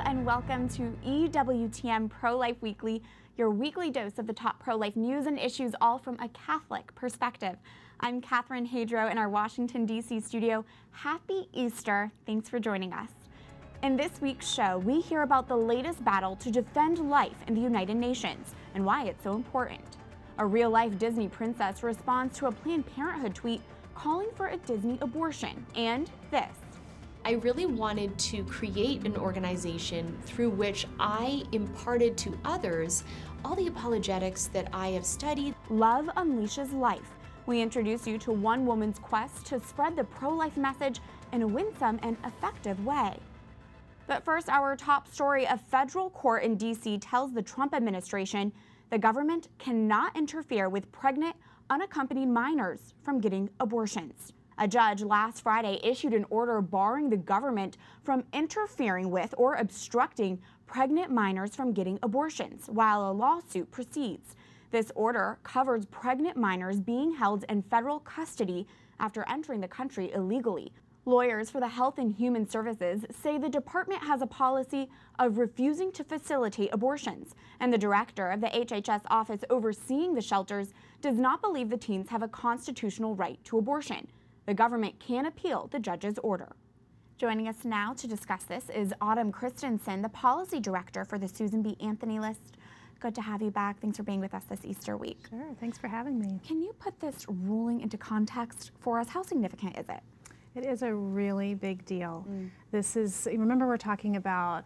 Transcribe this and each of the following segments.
and welcome to EWTN Pro-Life Weekly, your weekly dose of the top pro-life news and issues, all from a Catholic perspective. I'm Catherine Hadro in our Washington, D.C. studio. Happy Easter. Thanks for joining us. In this week's show, we hear about the latest battle to defend life in the United Nations and why it's so important. A real-life Disney princess responds to a Planned Parenthood tweet calling for a Disney abortion, and this. I really wanted to create an organization through which I imparted to others all the apologetics that I have studied. Love unleashes life. We introduce you to one woman's quest to spread the pro-life message in a winsome and effective way. But first, our top story: a federal court in D.C. tells the Trump administration the government cannot interfere with pregnant, unaccompanied minors from getting abortions. A judge last Friday issued an order barring the government from interfering with or obstructing pregnant minors from getting abortions while a lawsuit proceeds. This order covers pregnant minors being held in federal custody after entering the country illegally. Lawyers for the Health and Human Services say the department has a policy of refusing to facilitate abortions, and the director of the HHS office overseeing the shelters does not believe the teens have a constitutional right to abortion. The government can appeal the judge's order. Joining us now to discuss this is Christensen, the policy director for the Susan B. Anthony List. Good to have you back. Thanks for being with us this Easter week. Sure, thanks for having me. Can you put this ruling into context for us? How significant is it? It is a really big deal. This is, remember, we're talking about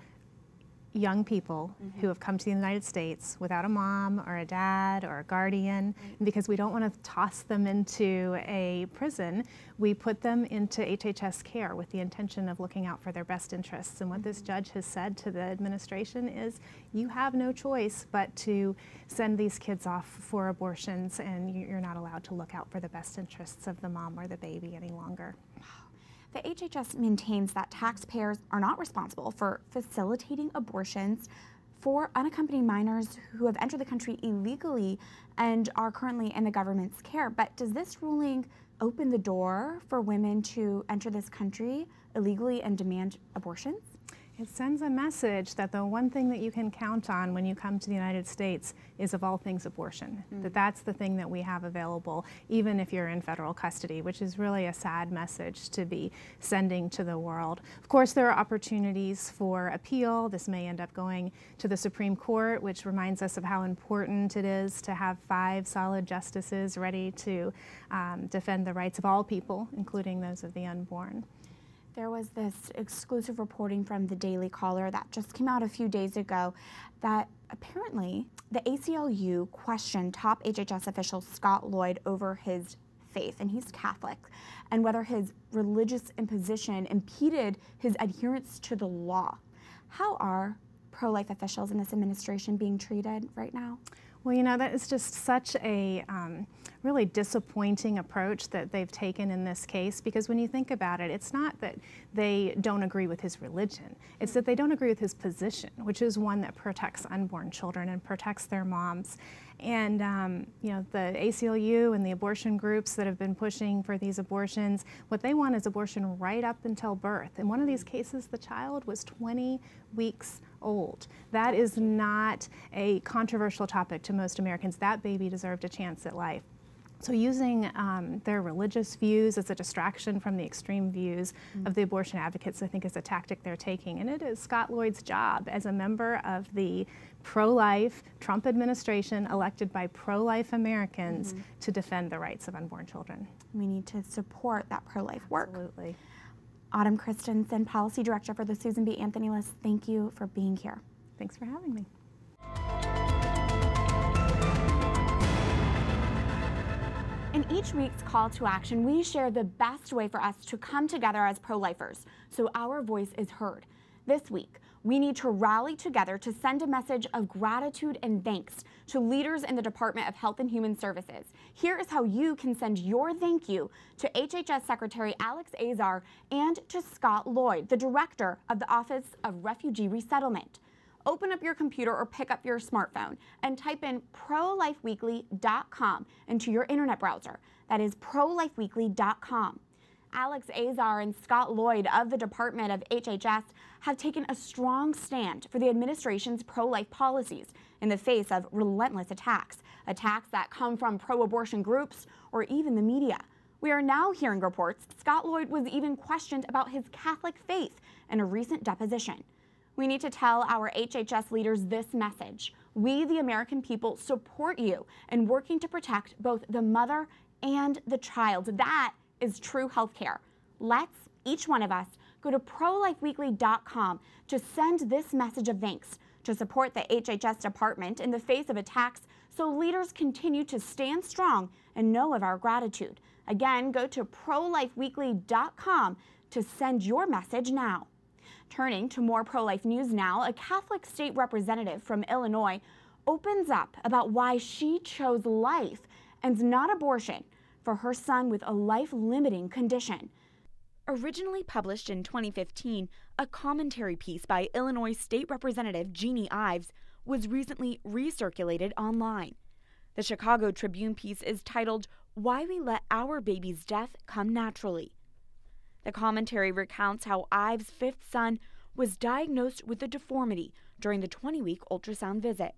young people who have come to the United States without a mom or a dad or a guardian. And because we don't want to toss them into a prison, we put them into HHS care with the intention of looking out for their best interests. And what this judge has said to the administration is, you have no choice but to send these kids off for abortions, and you're not allowed to look out for the best interests of the mom or the baby any longer. The HHS maintains that taxpayers are not responsible for facilitating abortions for unaccompanied minors who have entered the country illegally and are currently in the government's care. But does this ruling open the door for women to enter this country illegally and demand abortions? It sends a message that the one thing that you can count on when you come to the United States is, of all things, abortion. That's the thing that we have available, even if you're in federal custody, which is really a sad message to be sending to the world. Of course, there are opportunities for appeal. This may end up going to the Supreme Court, which reminds us of how important it is to have 5 solid justices ready to defend the rights of all people, including those of the unborn. There was this exclusive reporting from the Daily Caller that just came out a few days ago that apparently the ACLU questioned top HHS official Scott Lloyd over his faith, and he's Catholic, and whether his religious imposition impeded his adherence to the law. How are pro-life officials in this administration being treated right now? Well, you know, that is just such a really disappointing approach that they've taken in this case, because when you think about it, it's not that they don't agree with his religion, it's that they don't agree with his position, which is one that protects unborn children and protects their moms. And you know, the ACLU and the abortion groups that have been pushing for these abortions, what they want is abortion right up until birth. In one of these cases, the child was 20 weeks old. That is not a controversial topic to most Americans. That baby deserved a chance at life. So using their religious views as a distraction from the extreme views of the abortion advocates, I think, is a tactic they're taking. And it is Scott Lloyd's job as a member of the pro-life Trump administration elected by pro-life Americans to defend the rights of unborn children. We need to support that pro-life work. Absolutely. Christensen, Policy Director for the Susan B. Anthony List, thank you for being here. Thanks for having me. In each week's call to action, we share the best way for us to come together as pro-lifers so our voice is heard. This week, we need to rally together to send a message of gratitude and thanks to leaders in the Department of Health and Human Services. Here is how you can send your thank you to HHS Secretary Alex Azar and to Scott Lloyd, the Director of the Office of Refugee Resettlement. Open up your computer or pick up your smartphone and type in ProLifeWeekly.com into your internet browser. That is ProLifeWeekly.com. Alex Azar and Scott Lloyd of the Department of HHS have taken a strong stand for the administration's pro-life policies in the face of relentless attacks that come from pro-abortion groups or even the media. We are now hearing reports Scott Lloyd was even questioned about his Catholic faith in a recent deposition. We need to tell our HHS leaders this message. We, the American people, support you in working to protect both the mother and the child. That is true health care. Let's, each one of us, go to ProLifeWeekly.com to send this message of thanks to support the HHS department in the face of attacks so leaders continue to stand strong and know of our gratitude. Again, go to ProLifeWeekly.com to send your message now. Turning to more pro-life news now, a Catholic state representative from Illinois opens up about why she chose life and not abortion for her son with a life-limiting condition. Originally published in 2015, a commentary piece by Illinois State Representative Jeanne Ives was recently recirculated online. The Chicago Tribune piece is titled, "Why We Let Our Baby's Death Come Naturally." The commentary recounts how Ives' fifth son was diagnosed with a deformity during the 20-week ultrasound visit.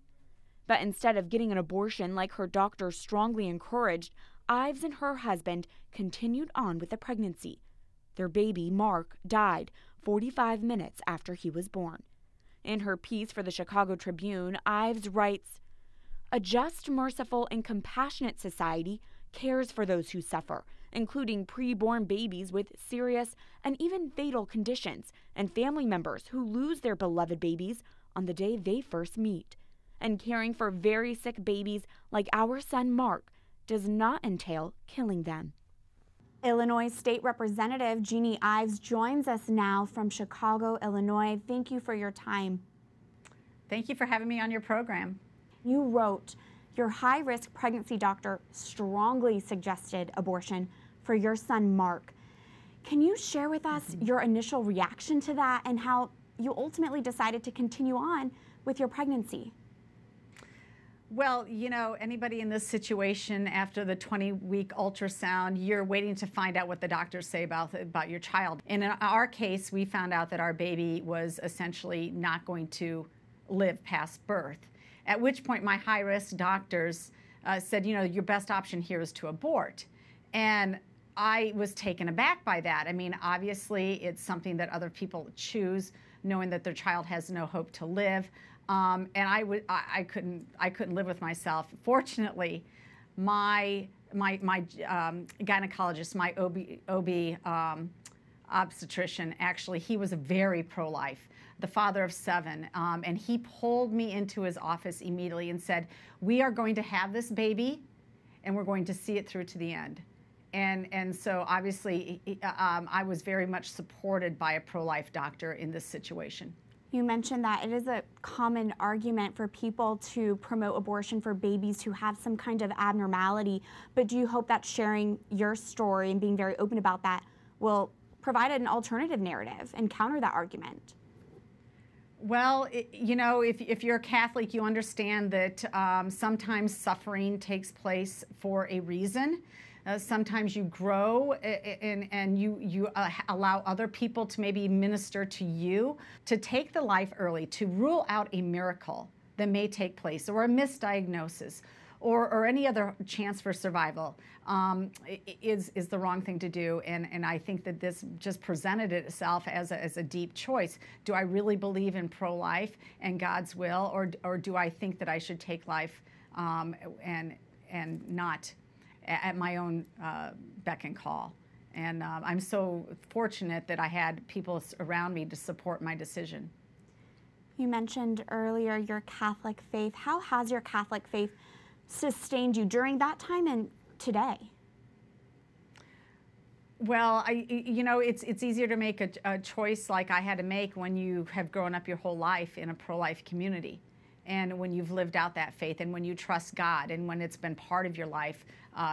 But instead of getting an abortion like her doctor strongly encouraged, Ives and her husband continued on with the pregnancy. Their baby, Mark, died 45 minutes after he was born. In her piece for the Chicago Tribune, Ives writes, "A just, merciful, and compassionate society cares for those who suffer, including preborn babies with serious and even fatal conditions and family members who lose their beloved babies on the day they first meet. And caring for very sick babies like our son Mark does not entail killing them." Illinois State Representative Jeanne Ives joins us now from Chicago, Illinois. Thank you for your time. Thank you for having me on your program. You wrote, your high-risk pregnancy doctor strongly suggested abortion for your son, Mark. Can you share with us your initial reaction to that and how you ultimately decided to continue on with your pregnancy? Well, you know, anybody in this situation after the 20-week ultrasound, you're waiting to find out what the doctors say about your child. And in our case, we found out that our baby was essentially not going to live past birth, at which point my high-risk doctors said, you know, your best option here is to abort. And I was taken aback by that. I mean, obviously, it's something that other people choose, knowing that their child has no hope to live. And I couldn't live with myself. Fortunately, my gynecologist, my OB obstetrician, actually, he was very pro-life, the father of 7, and he pulled me into his office immediately and said, "We are going to have this baby, and we're going to see it through to the end." And so obviously, I was very much supported by a pro-life doctor in this situation. You mentioned that it is a common argument for people to promote abortion for babies who have some kind of abnormality, but do you hope that sharing your story and being very open about that will provide an alternative narrative and counter that argument? Well, you know, if you're a Catholic, you understand that sometimes suffering takes place for a reason. Sometimes you grow and you allow other people to maybe minister to you, to take the life early, to rule out a miracle that may take place or a misdiagnosis or any other chance for survival is the wrong thing to do. And I think that this just presented itself as a deep choice. Do I really believe in pro-life and God's will, or do I think that I should take life and not at my own beck and call? And I'm so fortunate that I had people around me to support my decision. You mentioned earlier your Catholic faith. How has your Catholic faith sustained you during that time and today? Well, you know, it's easier to make a choice like I had to make when you have grown up your whole life in a pro-life community, and when you've lived out that faith, and when you trust God, and when it's been part of your life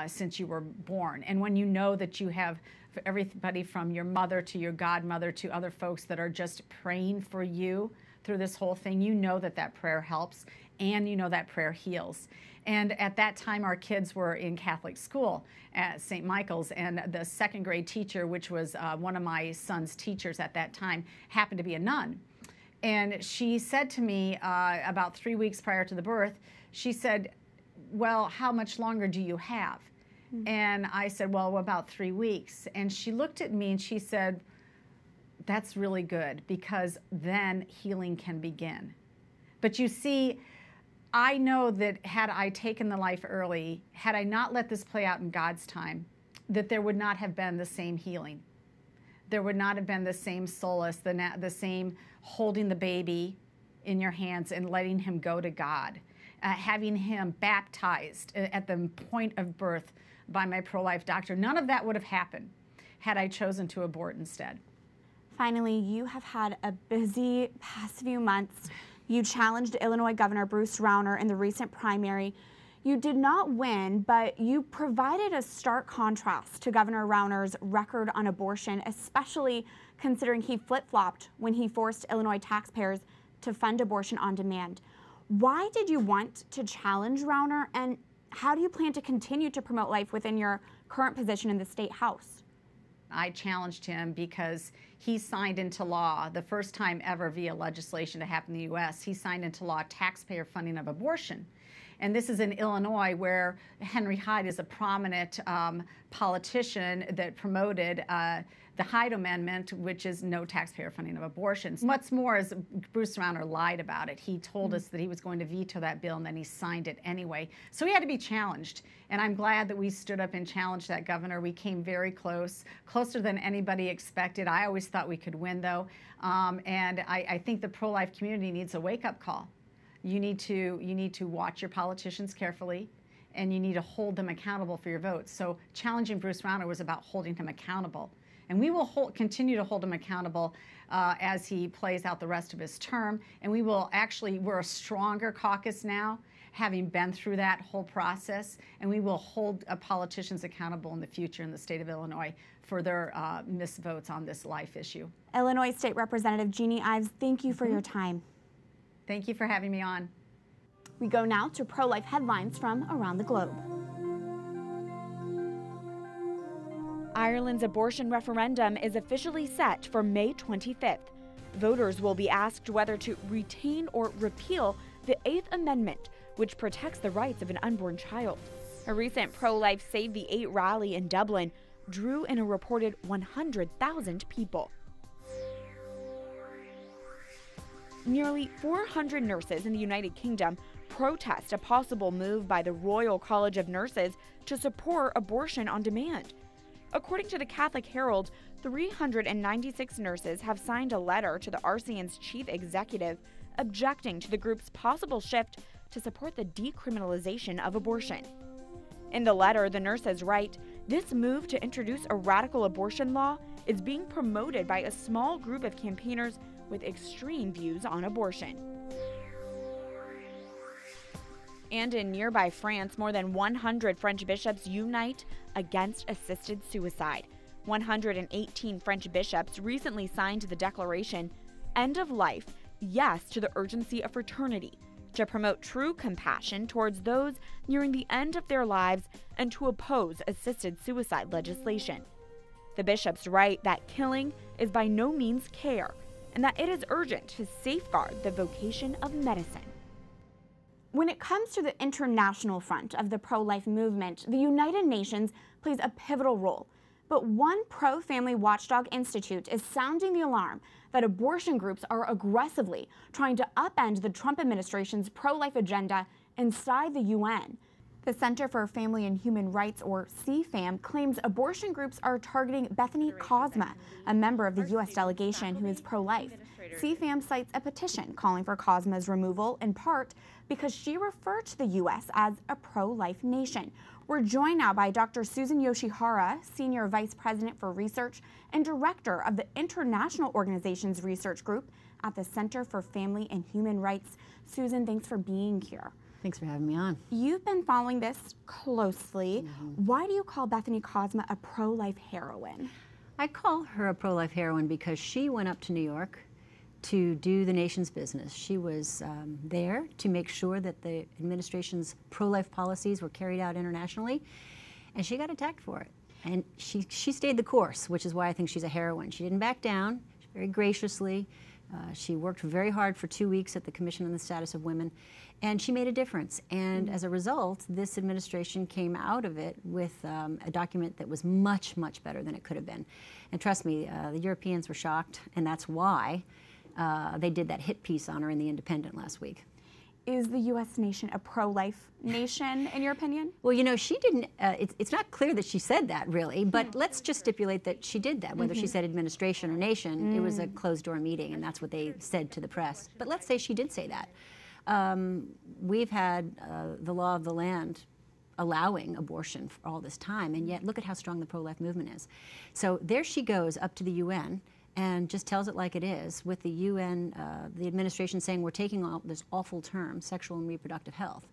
since you were born, and when you know that you have everybody from your mother to your godmother to other folks that are just praying for you through this whole thing. You know that that prayer helps, and you know that prayer heals. And at that time, our kids were in Catholic school at St. Michael's, and the second grade teacher, which was one of my son's teachers at that time, happened to be a nun. And she said to me about 3 weeks prior to the birth, she said, well, how much longer do you have? And I said, well, about 3 weeks. And she looked at me and she said, that's really good, because then healing can begin. But you see, I know that had I taken the life early, had I not let this play out in God's time, that there would not have been the same healing. There would not have been the same solace, the same holding the baby in your hands and letting him go to God, having him baptized at the point of birth by my pro-life doctor. None of that would have happened had I chosen to abort instead. Finally, you have had a busy past few months. You challenged Illinois Governor Bruce Rauner in the recent primary. You did not win, but you provided a stark contrast to Governor Rauner's record on abortion, especially considering he flip-flopped when he forced Illinois taxpayers to fund abortion on demand. Why did you want to challenge Rauner, and how do you plan to continue to promote life within your current position in the state house? I challenged him because he signed into law, the first time ever via legislation to happen in the U.S., he signed into law taxpayer funding of abortion. And this is in Illinois, where Henry Hyde is a prominent politician that promoted the Hyde Amendment, which is no taxpayer funding of abortions. What's more is Bruce Rauner lied about it. He told us that he was going to veto that bill, and then he signed it anyway. So he had to be challenged. And I'm glad that we stood up and challenged that governor. We came very close, closer than anybody expected. I always thought we could win, though. And I think the pro-life community needs a wake-up call. You need to watch your politicians carefully, and you need to hold them accountable for your votes. So challenging Bruce Rauner was about holding him accountable. And we will continue to hold him accountable as he plays out the rest of his term. And we will we're a stronger caucus now, having been through that whole process. And we will hold politicians accountable in the future in the state of Illinois for their missed votes on this life issue. Illinois State Representative Jeanne Ives, thank you for your time. Thank you for having me on. We go now to pro-life headlines from around the globe. Ireland's abortion referendum is officially set for May 25th. Voters will be asked whether to retain or repeal the 8th Amendment, which protects the rights of an unborn child. A recent pro-life Save the 8 rally in Dublin drew in a reported 100,000 people. Nearly 400 nurses in the United Kingdom protest a possible move by the Royal College of Nurses to support abortion on demand. According to the Catholic Herald, 396 nurses have signed a letter to the RCN's chief executive objecting to the group's possible shift to support the decriminalization of abortion. In the letter, the nurses write, "This move to introduce a radical abortion law is being promoted by a small group of campaigners with extreme views on abortion." And in nearby France, more than 100 French bishops unite against assisted suicide. 118 French bishops recently signed the declaration, "End of Life, Yes to the Urgency of Fraternity," to promote true compassion towards those nearing the end of their lives and to oppose assisted suicide legislation. The bishops write that killing is by no means care, and that it is urgent to safeguard the vocation of medicine. When it comes to the international front of the pro-life movement, the United Nations plays a pivotal role. But one pro-family watchdog institute is sounding the alarm that abortion groups are aggressively trying to upend the Trump administration's pro-life agenda inside the UN. The Center for Family and Human Rights, or C-FAM, claims abortion groups are targeting Bethany Kozma, a member of the U.S. delegation who is pro-life. C-FAM cites a petition calling for Kozma's removal in part because she referred to the U.S. as a pro-life nation. We're joined now by Dr. Susan Yoshihara, Senior Vice President for Research and Director of the International Organizations Research Group at the Center for Family and Human Rights. Susan, thanks for being here. Thanks for having me on. You've been following this closely. Why do you call Bethany Kozma a pro-life heroine? I call her a pro-life heroine because she went up to New York to do the nation's business. She was there to make sure that the administration's pro-life policies were carried out internationally, and she got attacked for it. And she stayed the course, which is why I think she's a heroine. She didn't back down, very graciously. She worked very hard for 2 weeks at the Commission on the Status of Women, and she made a difference. And as a result, this administration came out of it with a document that was much, much better than it could have been. And trust me, the Europeans were shocked, and that's why they did that hit piece on her in The Independent last week. Is the U.S. nation a pro-life nation, in your opinion? Well, you know, she didn't, it's not clear that she said that, really, but let's just stipulate that she did that. Whether she said administration or nation, it was a closed-door meeting, and that's what they said to the press. But let's say she did say that. We've had the law of the land allowing abortion for all this time, and yet look at how strong the pro-life movement is. So there she goes up to the UN and just tells it like it is, with the UN, the administration saying we're taking all this awful term, sexual and reproductive health,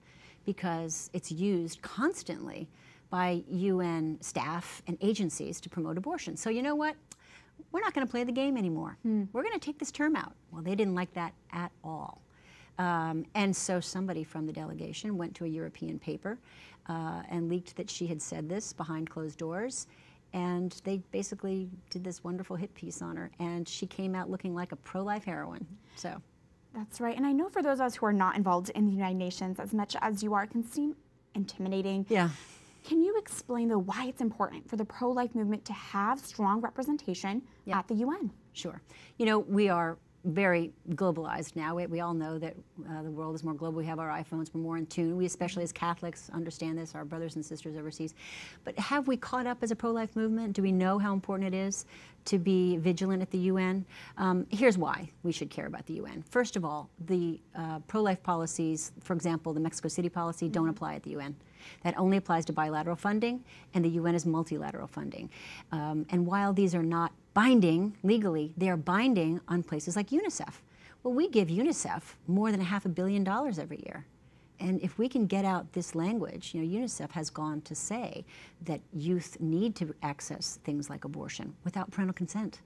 because it's used constantly by UN staff and agencies to promote abortion. So you know what? We're not going to play the game anymore. We're going to take this term out. Well, they didn't like that at all. And so somebody from the delegation went to a European paper and leaked that she had said this behind closed doors. And they basically did this wonderful hit piece on her, and she came out looking like a pro-life heroine. So that's right. And I know for those of us who are not involved in the United Nations as much as you are, it can seem intimidating. Yeah. Can you explain, though, why it's important for the pro-life movement to have strong representation at the UN? Sure. You know, we are very globalized now. We all know that the world is more global. We have our iPhones. We're more in tune. We, especially as Catholics, understand this, our brothers and sisters overseas. But have we caught up as a pro-life movement? Do we know how important it is to be vigilant at the UN? Here's why we should care about the UN. First of all, the pro-life policies, for example, the Mexico City policy, don't apply at the UN. That only applies to bilateral funding, and the UN is multilateral funding. And while these are not binding legally, they are binding on places like UNICEF. Well, we give UNICEF more than $500 million every year. And if we can get out this language, you know, UNICEF has gone to say that youth need to access things like abortion without parental consent.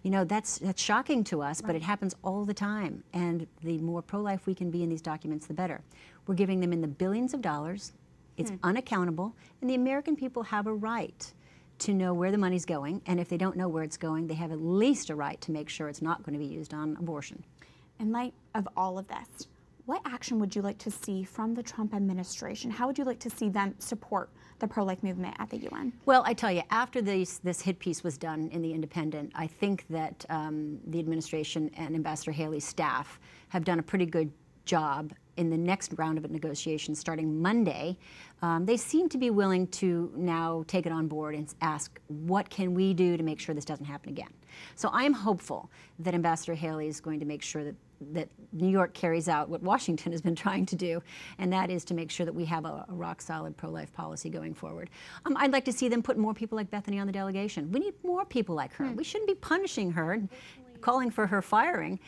You know, that's shocking to us, but it happens all the time. And the more pro-life we can be in these documents, the better. We're giving them in the billions of dollars. It's unaccountable, and the American people have a right to know where the money's going, and if they don't know where it's going, they have at least a right to make sure it's not going to be used on abortion. In light of all of this, what action would you like to see from the Trump administration? How would you like to see them support the pro-life movement at the UN? Well, I tell you, after this hit piece was done in The Independent, I think that the administration and Ambassador Haley's staff have done a pretty good job in the next round of negotiations starting Monday. They seem to be willing to now take it on board and ask, what can we do to make sure this doesn't happen again? So I'm hopeful that Ambassador Haley is going to make sure that New York carries out what Washington has been trying to do, and that is to make sure that we have a rock-solid pro-life policy going forward. I'd like to see them put more people like Bethany on the delegation. We need more people like her. We shouldn't be punishing her and calling for her firing.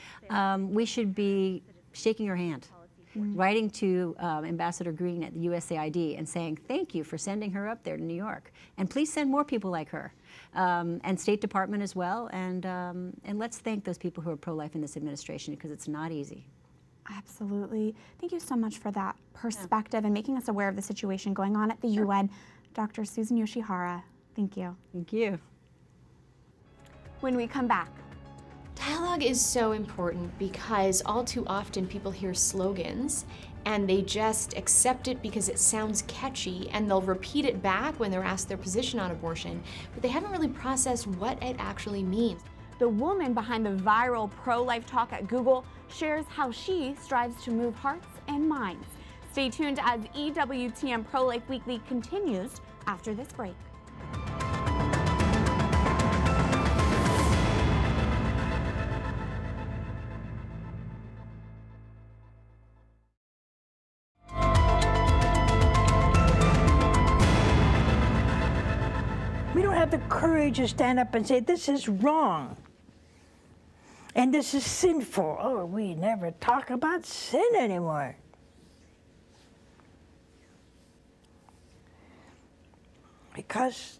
We should be shaking her hand, writing to Ambassador Green at the USAID and saying, thank you for sending her up there to New York. And please send more people like her. And State Department as well. And let's thank those people who are pro-life in this administration, because it's not easy. Absolutely. Thank you so much for that perspective and making us aware of the situation going on at the UN. Dr. Susan Yoshihara, thank you. Thank you. When we come back, dialogue is so important because all too often people hear slogans and they just accept it because it sounds catchy, and they'll repeat it back when they're asked their position on abortion, but they haven't really processed what it actually means. the woman behind the viral pro-life talk at Google shares how she strives to move hearts and minds. Stay tuned as EWTN Pro-Life Weekly continues after this break. We don't have the courage to stand up and say, this is wrong. And this is sinful. Oh, we never talk about sin anymore. Because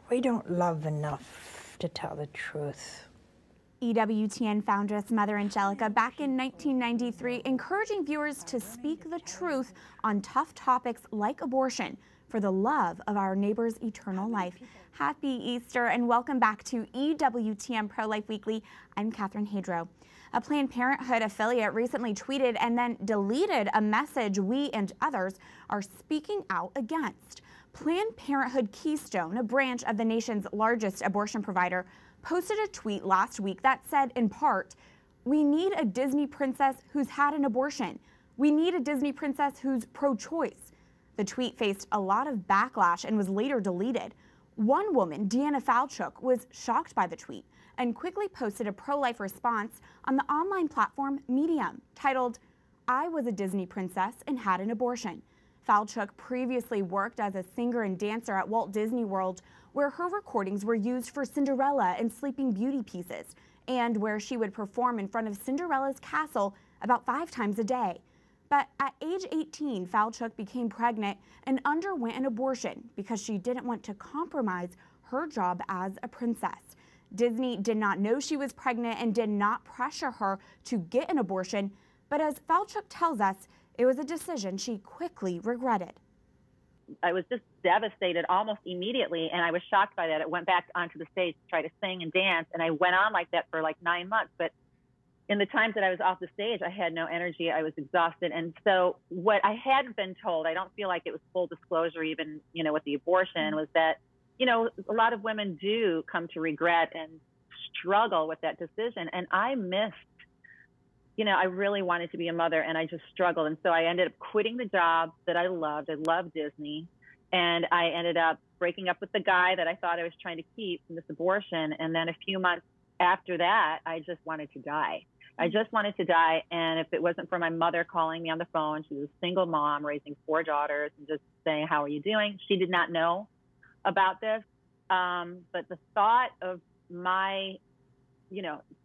we don't love enough to tell the truth. EWTN foundress Mother Angelica back in 1993, encouraging viewers to speak the truth on tough topics like abortion for the love of our neighbor's eternal life. Happy Easter and welcome back to EWTN Pro-Life Weekly. I'm Catherine Hadro. A Planned Parenthood affiliate recently tweeted and then deleted a message we and others are speaking out against. Planned Parenthood Keystone, a branch of the nation's largest abortion provider, posted a tweet last week that said, in part, "We need a Disney princess who's had an abortion. We need a Disney princess who's pro-choice." The tweet faced a lot of backlash and was later deleted. One woman, Deanna Falchuk, was shocked by the tweet and quickly posted a pro-life response on the online platform Medium, titled, "I was a Disney princess and had an abortion." Falchuk previously worked as a singer and dancer at Walt Disney World, where her recordings were used for Cinderella and Sleeping Beauty pieces, and where she would perform in front of Cinderella's castle about 5 times a day. But at age 18, Falchuk became pregnant and underwent an abortion because she didn't want to compromise her job as a princess. Disney did not know she was pregnant and did not pressure her to get an abortion, but as Falchuk tells us, it was a decision she quickly regretted. I was just devastated almost immediately, and I was shocked by that. I went back onto the stage to try to sing and dance, and I went on like that for like 9 months. But in the times that I was off the stage, I had no energy. I was exhausted. And so what I hadn't been told, I don't feel like it was full disclosure even, with the abortion, was that, a lot of women do come to regret and struggle with that decision. And I missed, I really wanted to be a mother, and I just struggled. And so I ended up quitting the job that I loved. I loved Disney. And I ended up breaking up with the guy that I thought I was trying to keep from this abortion. And then a few months after that, I just wanted to die. I just wanted to die. And if it wasn't for my mother calling me on the phone, she was a single mom raising 4 daughters and just saying, "How are you doing?" She did not know about this. But the thought of my,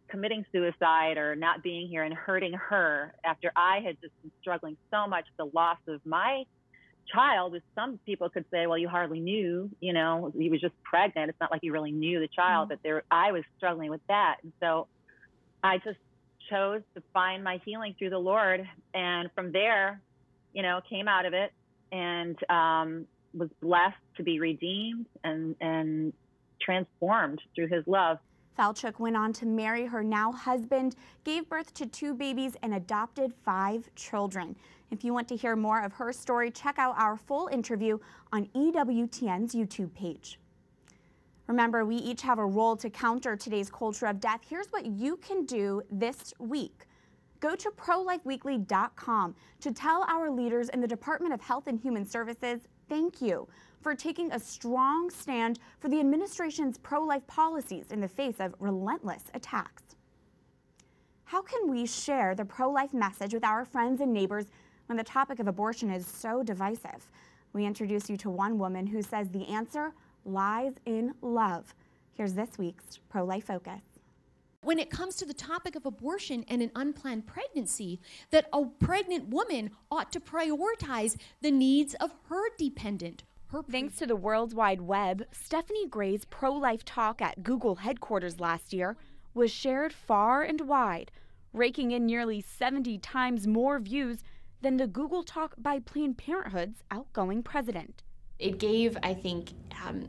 committing suicide or not being here and hurting her after I had just been struggling so much, the loss of my child, which some people could say, well, you hardly knew, he was just pregnant. It's not like you really knew the child, but I was struggling with that. And so I just chose to find my healing through the Lord. And from there, came out of it and was blessed to be redeemed and transformed through his love. Falchuk went on to marry her now husband, gave birth to 2 babies, and adopted 5 children. If you want to hear more of her story, check out our full interview on EWTN's YouTube page. Remember, we each have a role to counter today's culture of death. Here's what you can do this week. Go to ProLifeWeekly.com to tell our leaders in the Department of Health and Human Services thank you for taking a strong stand for the administration's pro-life policies in the face of relentless attacks. How can we share the pro-life message with our friends and neighbors when the topic of abortion is so divisive? We introduce you to one woman who says the answer lies in love. Here's this week's Pro-Life Focus. When it comes to the topic of abortion and an unplanned pregnancy, that a pregnant woman ought to prioritize the needs of her dependent. Thanks to the World Wide Web, Stephanie Gray's pro-life talk at Google headquarters last year was shared far and wide, raking in nearly 70 times more views than the Google talk by Planned Parenthood's outgoing president. It gave, I think,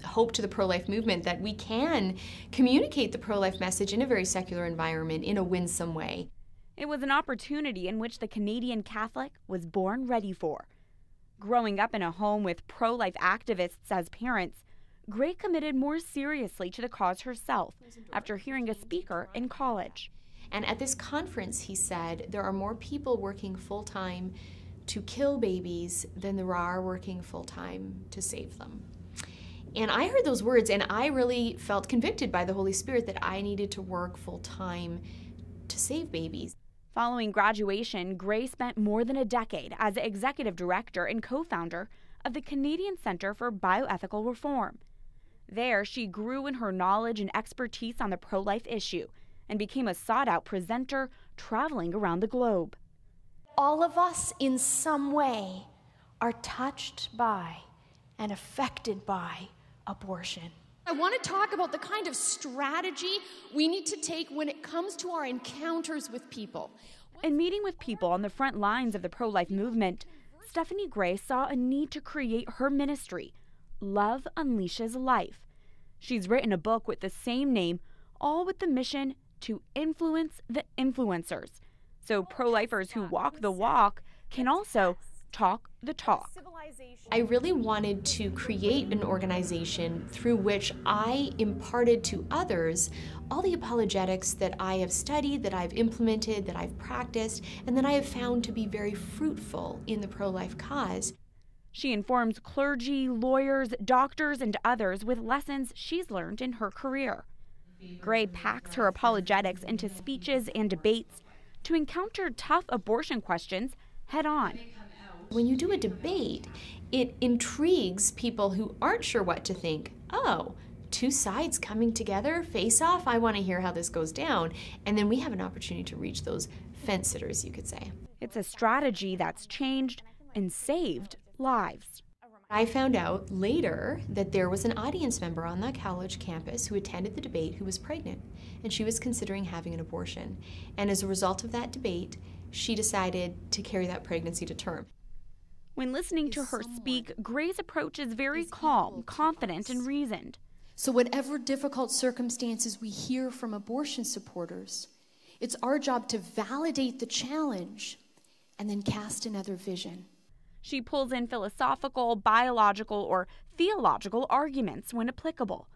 hope to the pro-life movement that we can communicate the pro-life message in a very secular environment in a winsome way. It was an opportunity in which the Canadian Catholic was born ready for. Growing up in a home with pro-life activists as parents, Gray committed more seriously to the cause herself after hearing a speaker in college. And at this conference, he said, there are more people working full-time to kill babies than there are working full-time to save them. And I heard those words, and I really felt convicted by the Holy Spirit that I needed to work full-time to save babies. Following graduation, Gray spent more than a decade as executive director and co-founder of the Canadian Centre for Bioethical Reform. There, she grew in her knowledge and expertise on the pro-life issue and became a sought-out presenter traveling around the globe. All of us, in some way, are touched by and affected by abortion. I want to talk about the kind of strategy we need to take when it comes to our encounters with people. In meeting with people on the front lines of the pro-life movement, Stephanie Gray saw a need to create her ministry, Love Unleashes Life. She's written a book with the same name, all with the mission to influence the influencers, so pro-lifers who walk the walk can also talk the talk. I really wanted to create an organization through which I imparted to others all the apologetics that I have studied, that I've implemented, that I've practiced, and that I have found to be very fruitful in the pro-life cause. She informs clergy, lawyers, doctors, and others with lessons she's learned in her career. Gray packs her apologetics into speeches and debates to encounter tough abortion questions head on. When you do a debate, it intrigues people who aren't sure what to think. Oh, two sides coming together, face off, I want to hear how this goes down. And then we have an opportunity to reach those fence sitters, you could say. It's a strategy that's changed and saved lives. I found out later that there was an audience member on that college campus who attended the debate who was pregnant, and she was considering having an abortion. And as a result of that debate, she decided to carry that pregnancy to term. When listening to her speak, Gray's approach is very calm, confident, and reasoned. So whatever difficult circumstances we hear from abortion supporters, it's our job to validate the challenge and then cast another vision. She pulls in philosophical, biological, or theological arguments when applicable.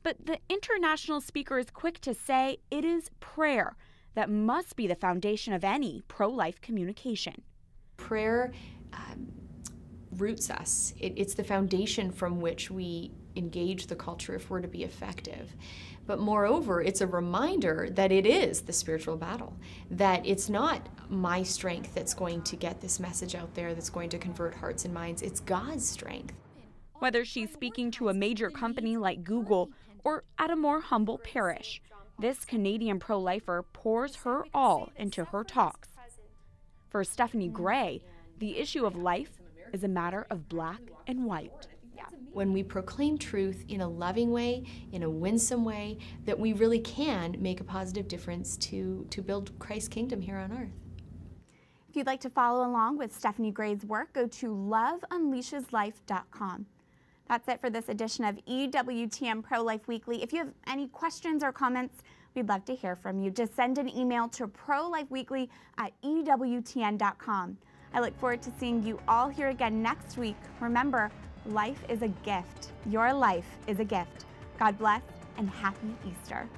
But the international speaker is quick to say it is prayer that must be the foundation of any pro-life communication. Prayer roots us. It's the foundation from which we engage the culture if we're to be effective. But moreover, it's a reminder that it is the spiritual battle, that it's not my strength that's going to get this message out there, that's going to convert hearts and minds. It's God's strength. Whether she's speaking to a major company like Google or at a more humble parish, this Canadian pro-lifer pours her all into her talks. For Stephanie Gray, the issue of life is a matter of black and white. When we proclaim truth in a loving way, in a winsome way, that we really can make a positive difference to build Christ's kingdom here on earth. If you'd like to follow along with Stephanie Gray's work, go to loveunleasheslife.com. That's it for this edition of EWTN Pro-Life Weekly. If you have any questions or comments, we'd love to hear from you. Just send an email to prolifeweekly@ewtn.com. I look forward to seeing you all here again next week. Remember, life is a gift. Your life is a gift. God bless and happy Easter.